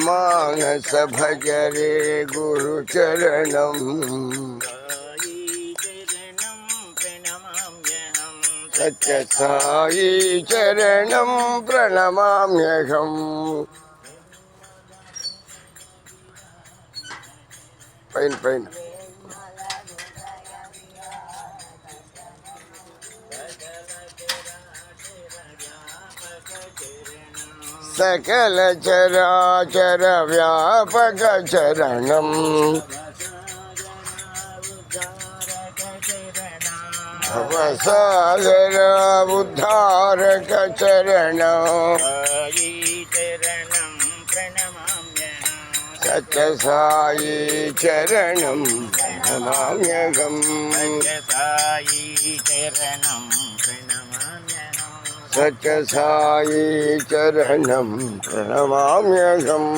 मानस भज रे गुरु चरणम सत्य साई चरणम प्रणमाम्यहम् पैन पैन सकल चराचर व्यापक चरणम भवसागर उद्धारक चरणम सत्य साई चरणम प्रणमाम्यहम् सत्य साई चरणम प्रणमाम्यहम्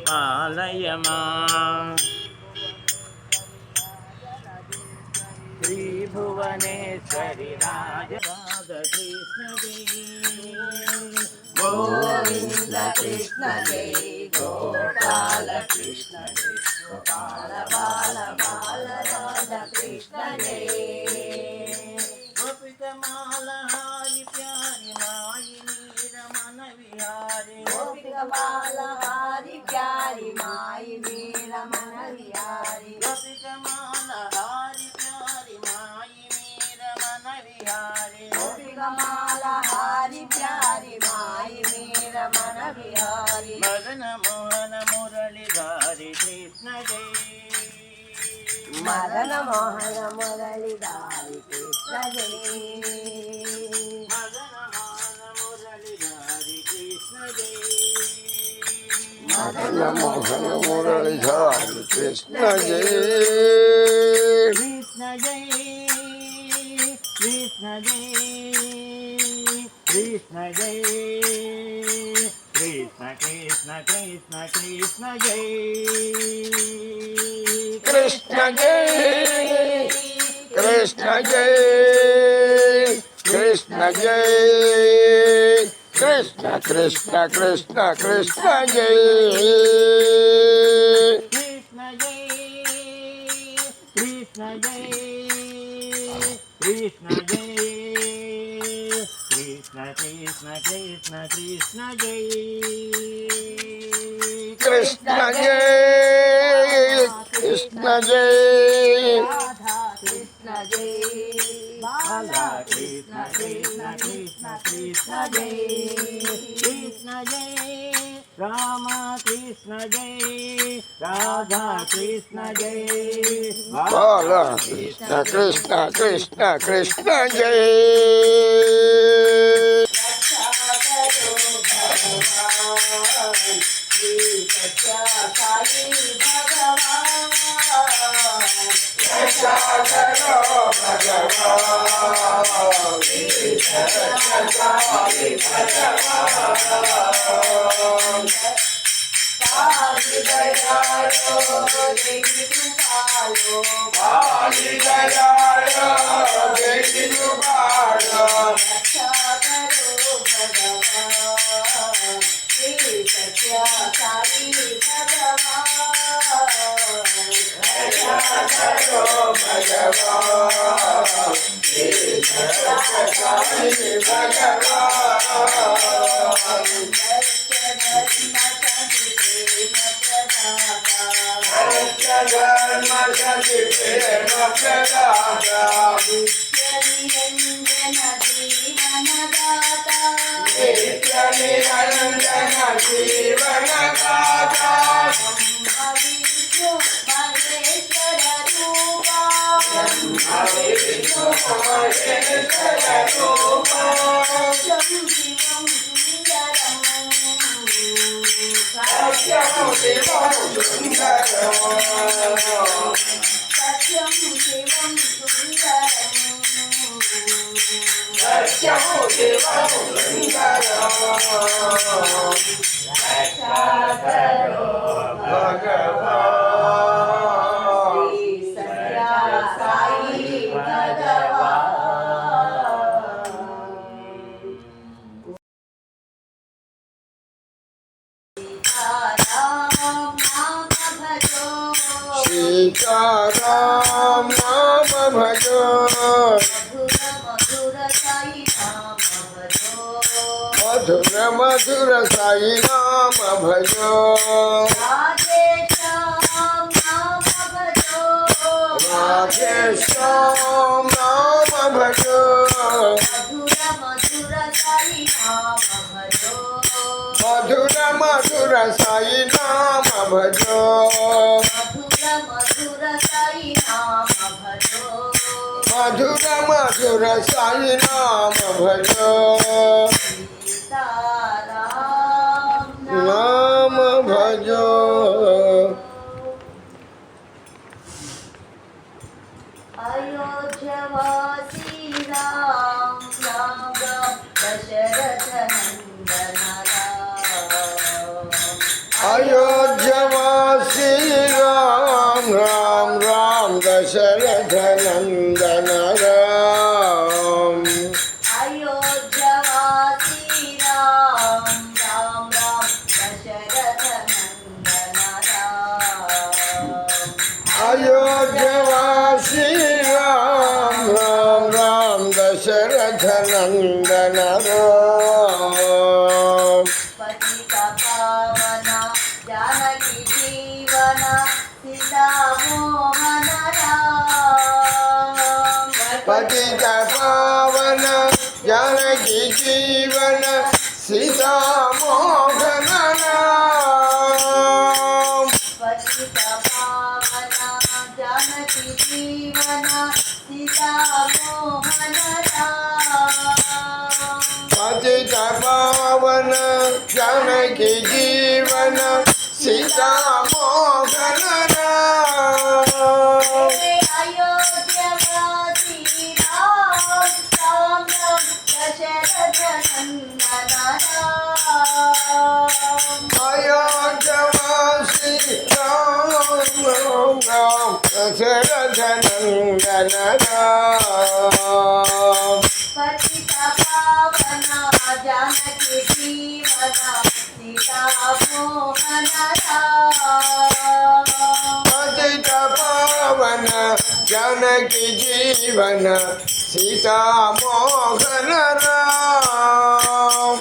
पालय मां त्रिभुवनेश्वरि राधा कृष्ण गोविंद कृष्ण जय गोपाल कृष्ण जय गोपाल बाल बाल राधा कृष्ण जय गोपिकमाला हारी प्यारी माई रमन विहारी गोपिकमाला हारी प्यारी माई रमन विहारी गोपिकमाला हारी प्यारी माई रमन विहारी गोपिकमाला हारी प्यारी माई रमन विहारी मदन मोहन मुरलीधारी कृष्ण जय मदन मोहन मुरलीधारी कृष्ण जय मदन मोहन मुरलीधारी कृष्ण जय मदन मोहन मुरलीधारी कृष्ण जय कृष्ण जय कृष्ण जय कृष्ण जय कृष्ण कृष्ण कृष्ण कृष्ण जय कृष्ण जय कृष्ण जय कृष्ण जय कृष्ण कृष्ण कृष्ण कृष्ण जय कृष्ण जय कृष्ण जय कृष्ण जय कृष्ण कृष्ण कृष्ण कृष्ण जय कृष्ण जय कृष्ण जय राधा कृष्ण जय बाला कृष्ण कृष्ण कृष्ण कृष्ण जय कृष्ण जय राम कृष्ण जय राधा कृष्ण जय बाला कृष्ण कृष्ण कृष्ण कृष्ण जय रक्षा करो भगवान श्री सत्या साई भगवान रक्षा करो भगवान श्री सत्या साई भगवान काली दयालो देवी कृपालो काली दयालो देवी कृपालो रक्षा करो भगवान श्री सत्या साई भगवान रक्षा करो भगवान श्री सत्य साई भगवान सत्य धर्म सत्य प्रेम प्रदाता नित्य निरंजन जीवन दाता विष्णु महेश्वर रूपा सत्यं शिवं सुन्दरम् सत्यं शिवं सुन्दरम् सत्यं शिवं सुन्दरम् रक्षा करो भगवान् श्री सत्या साई भगवान सीताराम नाम भजो मधुर मधुर साई नाम भजो राधे श्याम नाम भजो मधुर मधुर साई नाम भजो मधुर मधुर साई नाम भजो नाम भजो अयोध्यवासी राम राम राम दशरथ नंदन राम अयोध्यवासी राम राम राम दशरथ नंदन राम अयोध्यवासी राम राम राम दशरथ नंदन राम अयोध्यवासी राम राम राम दशरथ नंदन राम पतित पावना जानकी जीवन सीता मोहन राम पतित पावन जानकी जीवन सीता मोहन राम पतित पावना जानकी जीवन सीता मोहन राम पतित पावन जानकी जीवन सीता मोहन राम अयोध्यवासी राम राम राम दशरथ नंदन राम अयोध्यवासी राम राम राम दशरथ नंदन राम पतित पावना जानकी जीवन सीता मोहन राम पतित पावन जानकी जीवन सीता मोहन राम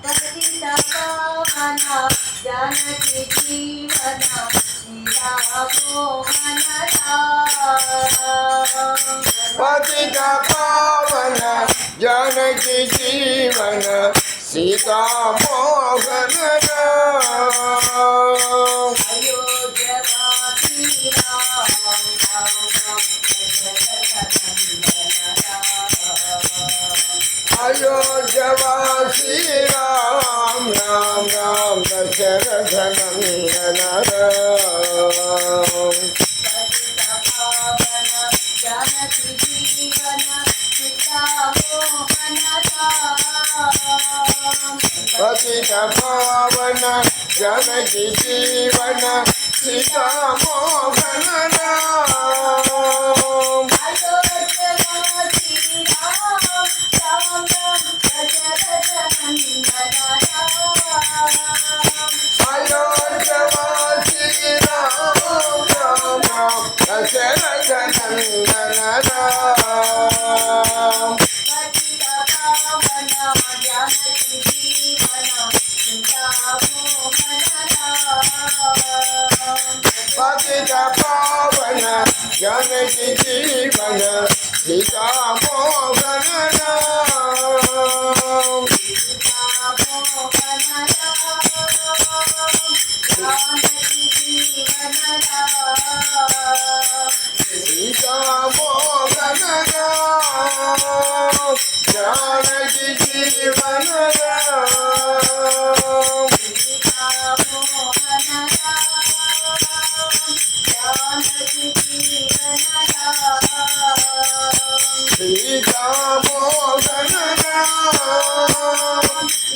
पतित पावना जानकी जीवन सीता मोहन राम पतित पावन जानकी जीवन सीता मोहन राम अयोध्यवासी राम राम राम दशरथ नंदन राम अयोध्यवासी राम राम राम दशरथ नंदन राम पतित पावन जानकी जीवन सीता मोहन राम पतित पावन जानकी जीवन सीता मोहन राम अयोध्यवासी राम राम राम दशरथ नंदन राम अयोध्यवासी राम राम राम दशरथ नंदन राम पतित पावन जानकी जीवन सीता मोहन राम पतित पावन जानकी जीवन सीता मोहन राम सीता मोहन राम जानकी जीवन राम सीता मोहन राम जानकी जीवन राम सीता मोहन राम जानकी जीवन राम सीता मोहन राम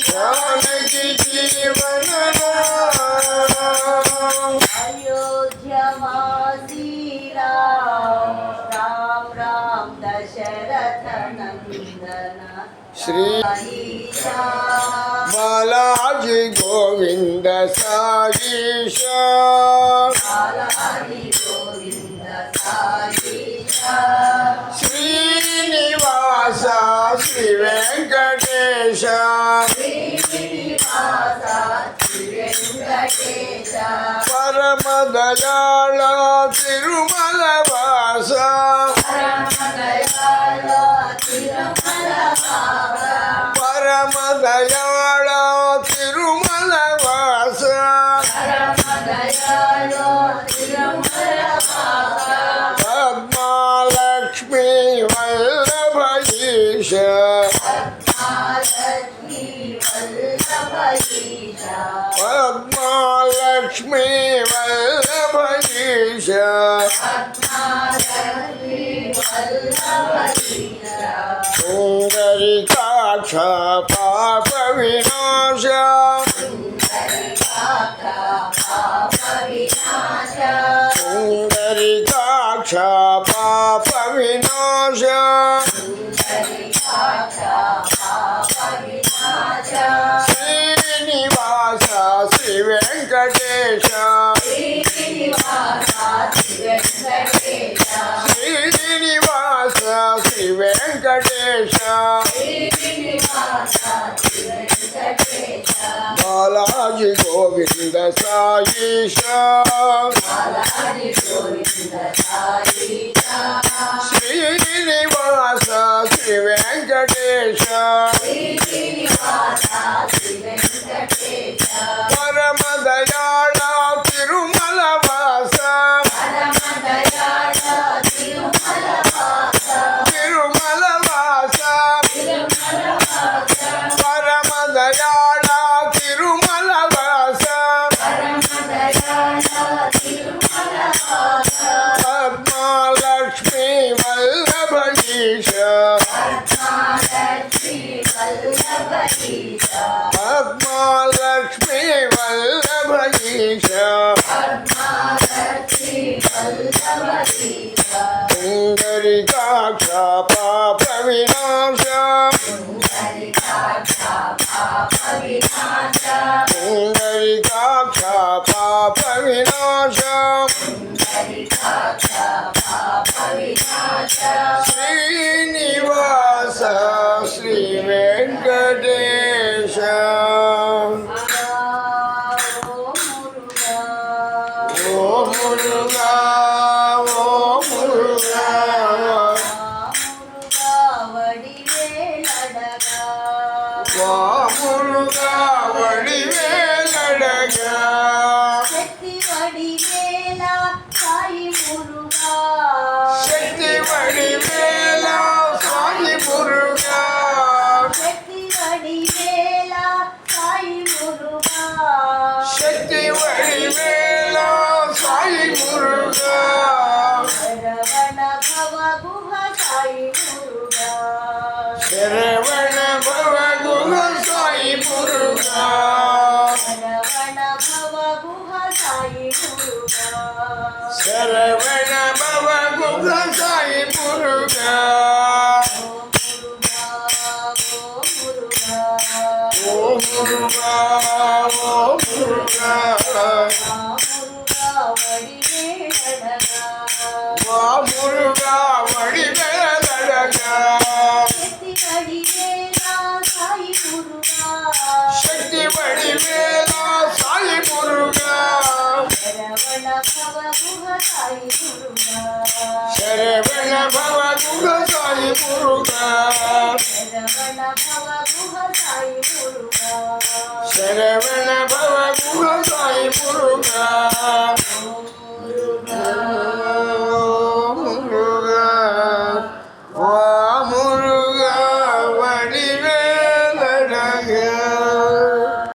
जानकी जीवन राम अयोध्यवासी राम राम राम दशरथ नंदन श्री बालाजी गोविंद साईश बालाजी गोविंद శ్రీనివాస శ్రీ వెంకటేశ పరమ దయాళ తిరుమల వాస పరమ దయాళ తిరుమల వాస పద్మాలక్ష్మి వల్లభ ఈశ పద్మాలక్ష్మి వల్లభ ఈశ సుందరికాక్ష పాప వినాశ సుందరికాక్ష పాప వినాశ శ్రీనివాస శ్రీ వెంకటేశ శ్రీనివాస శ్రీ వెంకటేశ బాలాజీ గోవింద సాయిష శ్రీనివాస శ్రీ వెంకటేశ పరమ దయాళ తిరుమల వాస తిరుమల వాస పరమ దయాళ తిరుమల వాస పద్మాలక్ష్మి వల్లభ ఈశ పద్మాలక్ష్మి వల్లభ ఈశ సుందరికాక్ష పాప వినాశ సుందరికాక్ష పాప వినాశ శ్రీనివాస శ్రీ వెంకటేశ ఓ మురుగా ఓ మురుగా వా మురుగా వడివేలడగా శక్తి వడివేల సాయి మురుగా శక్తి వడివేల సాయి మురుగా శరవణ భవ గుహ సాయి మురుగా శరవణ భవ గుహ సాయి మురుగా ఓ మురుగా ఓ మురుగా వా మురుగా వడివేలడగా శక్తి వడివేల సాయి మురుగా శరవణ భవ గుహ సాయి మురుగా శరవణ భవ గుహ సాయి మురుగా